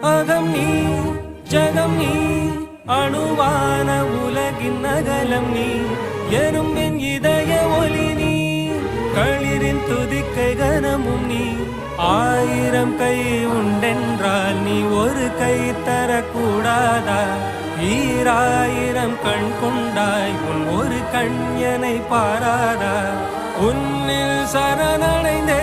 அகம் நீ ஜகம் நீ அணுவான உலகின் அகலம் நீ எறும்பின் இதய ஒளி நீ களிரின் துதிக்கை கனமும் நீ ஆயிரம் கை உண்டென்றால் நீ ஒரு கை தரக்கூடாதா ஈராயிரம் கண் கொண்டாய் உன் ஒரு கண் எனை பாராதா உன்னில் சரணடைந்தே